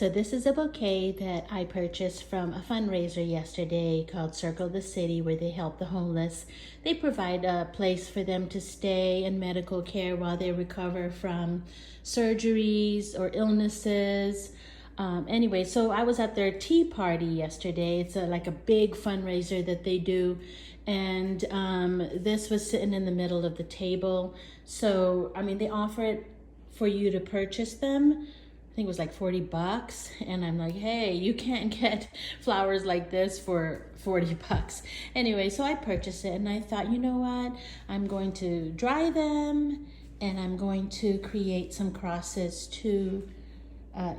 So this is a bouquet that I purchased from a fundraiser yesterday called Circle the City, where they help the homeless. They provide a place for them to stay and medical care while they recover from surgeries or illnesses. Anyway, so I was at their tea party yesterday. It's like a big fundraiser that they do. And this was sitting in the middle of the table. So, I mean, they offer it for you to purchase them. I think it was like 40 bucks. And I'm like, hey, you can't get flowers like this for 40 bucks. Anyway, so I purchased it and I thought, you know what? I'm going to dry them and I'm going to create some crosses to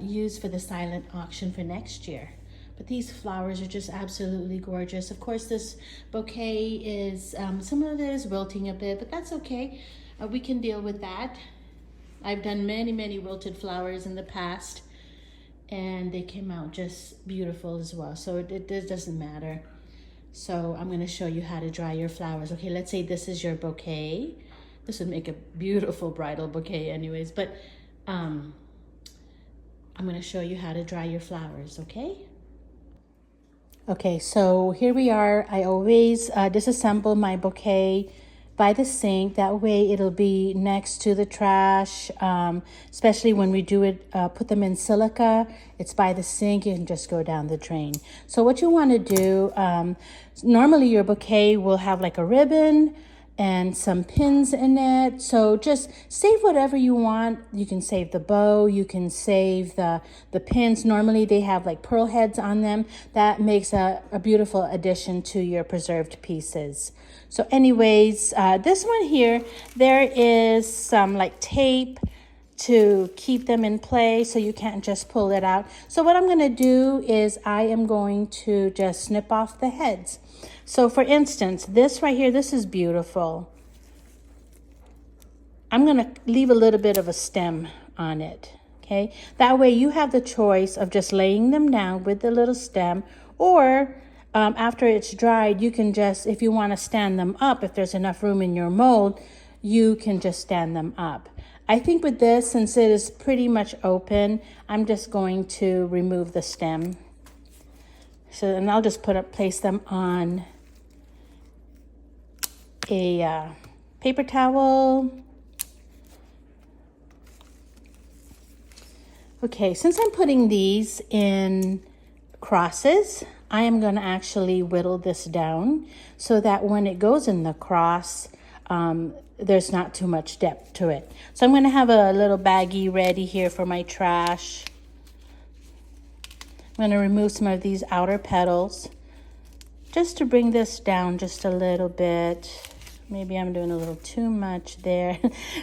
use for the silent auction for next year. But these flowers are just absolutely gorgeous. Of course, this bouquet is, some of it is wilting a bit, but that's okay. We can deal with that. I've done many wilted flowers in the past, and they came out just beautiful as well. So it doesn't matter. So I'm gonna show you how to dry your flowers. Okay, let's say this is your bouquet. This would make a beautiful bridal bouquet anyways, but I'm gonna show you how to dry your flowers, okay? Okay, so here we are. I always disassemble my bouquet by the sink. That way it'll be next to the trash, especially when we do it, put them in silica. It's by the sink, you can just go down the drain. So what you want to do, normally your bouquet will have like a ribbon and some pins in it. So just save whatever you want. You can save the bow, you can save the pins. Normally they have like pearl heads on them. That makes a beautiful addition to your preserved pieces. So anyways, this one here, there is some like tape to keep them in place so you can't just pull it out. So what I'm gonna do is I am going to just snip off the heads. So for instance, this right here, this is beautiful. I'm gonna leave a little bit of a stem on it, okay? That way you have the choice of just laying them down with the little stem, or after it's dried, you can just, if you wanna stand them up, if there's enough room in your mold, you can just stand them up. I think with this, since it is pretty much open, I'm just going to remove the stem. So, and I'll just place them on a paper towel. Okay, since I'm putting these in crosses, I am going to actually whittle this down so that when it goes in the cross, there's not too much depth to it. So I'm going to have a little baggie ready here for my trash. I'm going to remove some of these outer petals just to bring this down just a little bit. Maybe I'm doing a little too much there.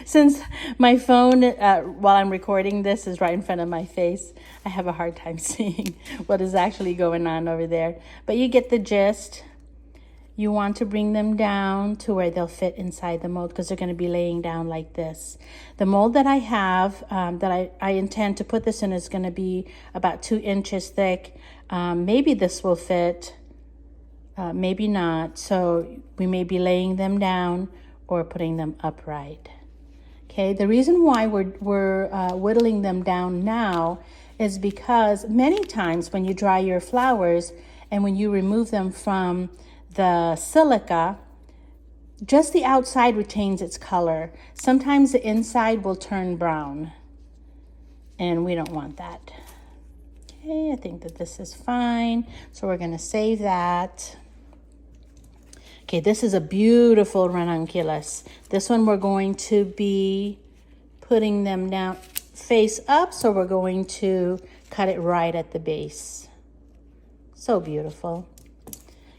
Since my phone, while I'm recording this, is right in front of my face, I have a hard time seeing what is actually going on over there. But you get the gist. You want to bring them down to where they'll fit inside the mold, because they're going to be laying down like this. The mold that I have, that I intend to put this in, is going to be about 2 inches thick. Maybe this will fit, maybe not. So we may be laying them down or putting them upright. Okay, the reason why we're whittling them down now is because many times when you dry your flowers and when you remove them from the silica, just the outside retains its color. Sometimes the inside will turn brown, and we don't want that. Okay, I think that this is fine. So we're going to save that. Okay, this is a beautiful ranunculus. This one we're going to be putting them down face up, so we're going to cut it right at the base. So beautiful.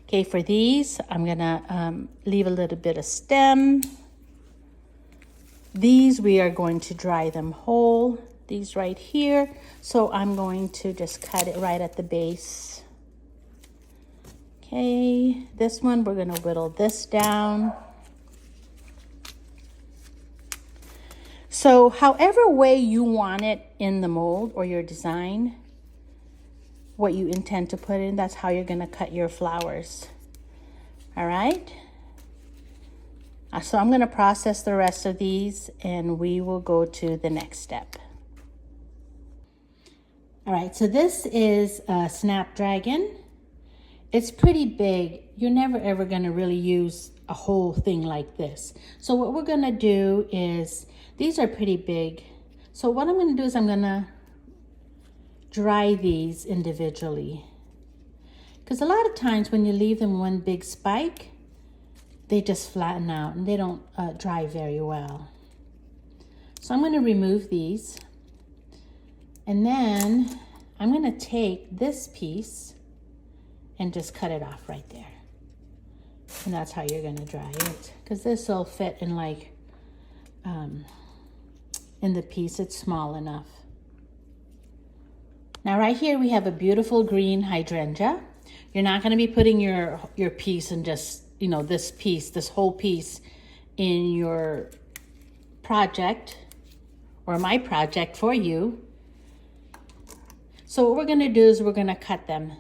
Okay, for these, I'm gonna leave a little bit of stem. These, we are going to dry them whole, these right here. So I'm going to just cut it right at the base. Okay, this one, we're gonna whittle this down. So however way you want it in the mold or your design, what you intend to put in, that's how you're gonna cut your flowers. All right. So I'm gonna process the rest of these and we will go to the next step. All right, so this is a Snapdragon. It's pretty big. You're never ever gonna really use a whole thing like this. So what we're gonna do is, these are pretty big. So what I'm gonna do is I'm gonna dry these individually. Because a lot of times when you leave them one big spike, they just flatten out and they don't dry very well. So I'm gonna remove these. And then I'm gonna take this piece and just cut it off right there. And that's how you're gonna dry it. Because this will fit in like, in the piece, it's small enough. Now right here we have a beautiful green hydrangea. You're not gonna be putting your piece and just, you know, this whole piece in your project or my project for you. So what we're gonna do is we're gonna cut them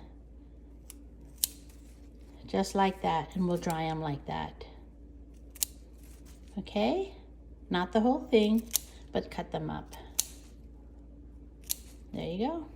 just like that, and we'll dry them like that. Okay? Not the whole thing, but cut them up. There you go.